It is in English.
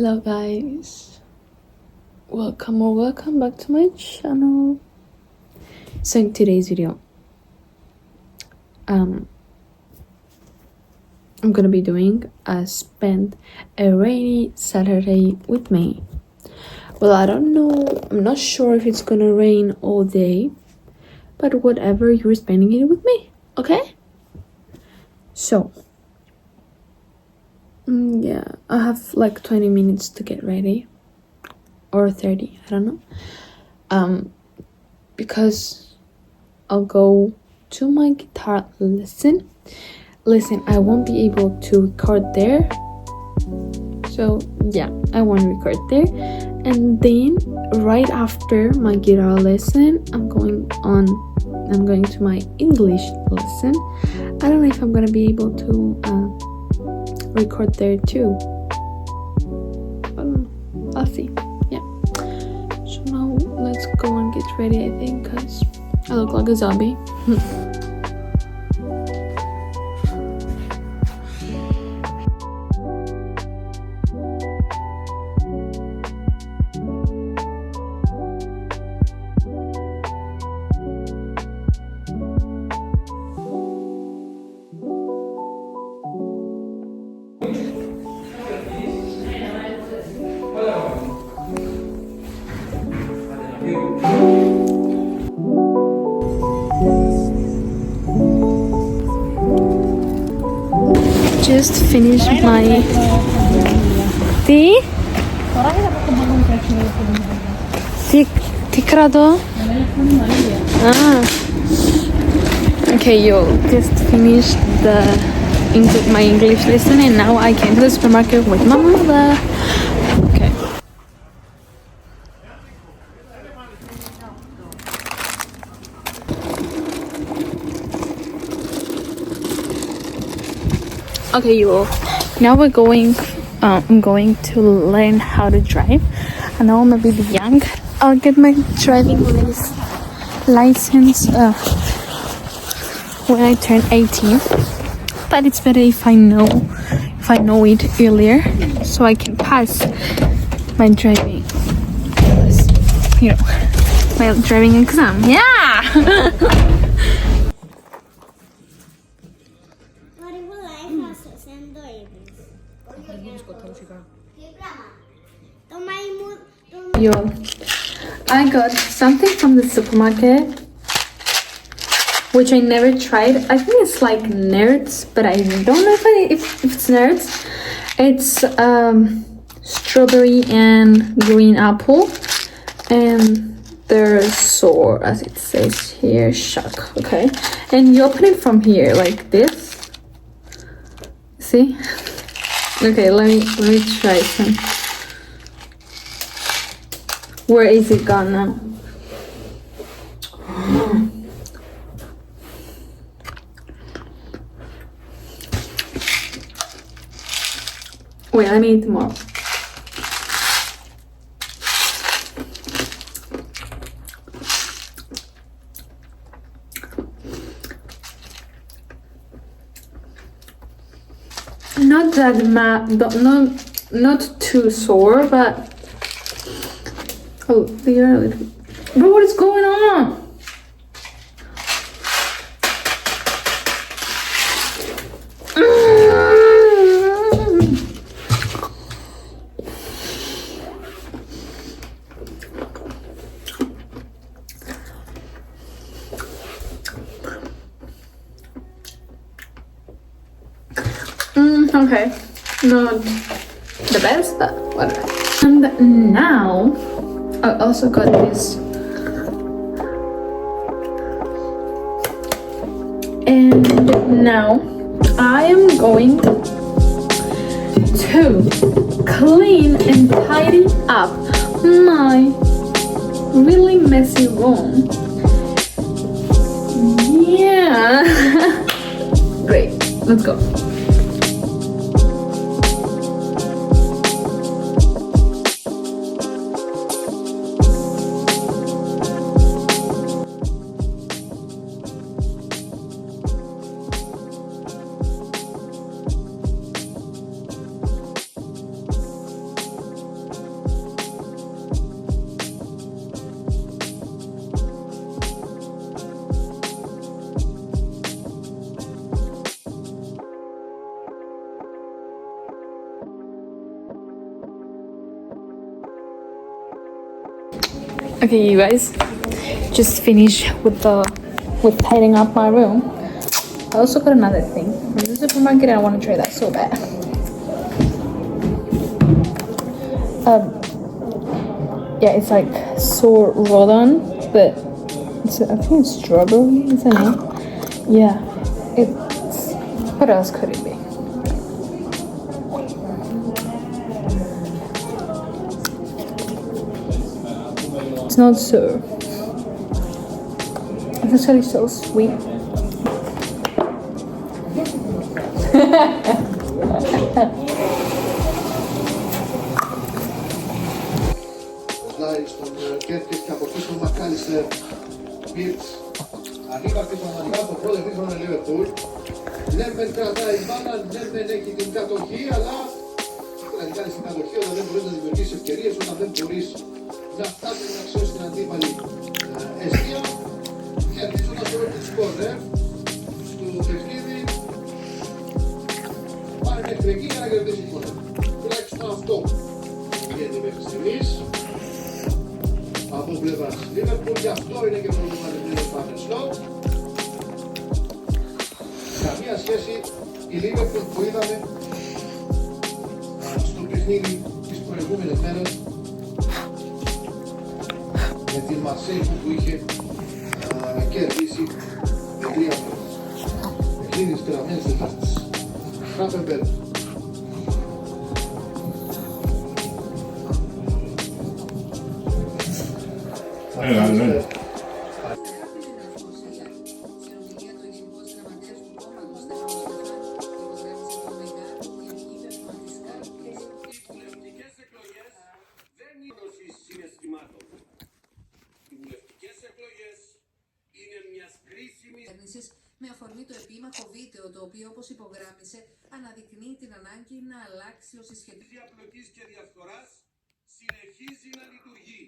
Hello guys, welcome back to my channel. So in today's video I'm gonna be doing a spend a rainy Saturday with me. Well, I don't know, I'm not sure if it's gonna rain all day, but whatever, you're spending it with me, okay? So yeah, I have like 20 minutes to get ready, or 30, I don't know, because I'll go to my guitar lesson. Listen, I won't be able to record there, so yeah, I won't record there. And then right after my guitar lesson, I'm going to my English lesson. I don't know if I'm gonna be able to record there too. I don't know, I'll see. Yeah, so now let's go and get ready, I think, because I look like a zombie. Just finished my tea. Ti credo. Okay, you just finished my English lesson, and now I came to the supermarket with my mother. Okay. Okay, you all. Now we're going. I'm going to learn how to drive. I know I'm a bit young. I'll get my driving license when I turn 18. But it's better if I know it earlier, so I can pass my driving. My driving exam. Yeah. Yo, I got something from the supermarket which I never tried. I think it's like Nerds, but I don't know if it's Nerds. It's strawberry and green apple, and they're sour, as it says here, shock. Okay, and you open it from here like this. See? Okay, let me try some. Where is it gone now? Wait, let me eat more. Not that not too sour, but oh, they are a little. Bro, what is going on? Okay, not the best, but whatever. And now I also got this, and now I am going to clean and tidy up my really messy room. Yeah. Great, let's go. Okay, you guys, just finished with tidying up my room. I also got another thing from the supermarket and I want to try that so bad. Yeah, it's like so Rodon, but I think it's strawberry, isn't it? Yeah, it's. What else could it be? It's not so. It's actually so sweet. Στον Κέρκες και από εκεί στον Μακάλιστερ Πίρτς. Ανοίγα πίσω αναγκά το πρώτο επίθρονο Λίβερπουλ. Ναι μεν κρατάει μπάλα, ναι μεν έχει την κατοχή, αλλά να κάνει την κατοχή όταν δεν μπορείς να δημιουργήσεις ευκαιρίες, όταν δεν μπορείς να φτάσεις να αξιώσεις την αντίπαλη αιστεία. Κερδίζοντας όλο το σκορ, στο παιχνίδι πάνε μέχρι εκεί για να κερδίσει η χώρα. Τουλάχιστον αυτό γίνεται μέχρι στιγμής. Από πλευράς Liverpool, γι' αυτό είναι και προβληματισμένος Πάνερ Σλότ. Καμία σχέση η Liverpool που είδαμε στο παιχνίδι τις προηγούμενες μέρες με την Μαρσέη που είχε κερδίσει με 3 μέρες. Παιχνίδι της τεραμένης Τετάρτης. Χάπεμπερ. Ναι. Με αφορμή το επίμαχο βίντεο, το οποίο, όπως υπογράμμισε, αναδεικνύει την ανάγκη να αλλάξει ο συσχετισμός διαπλοκής και διαφθοράς συνεχίζει να λειτουργεί.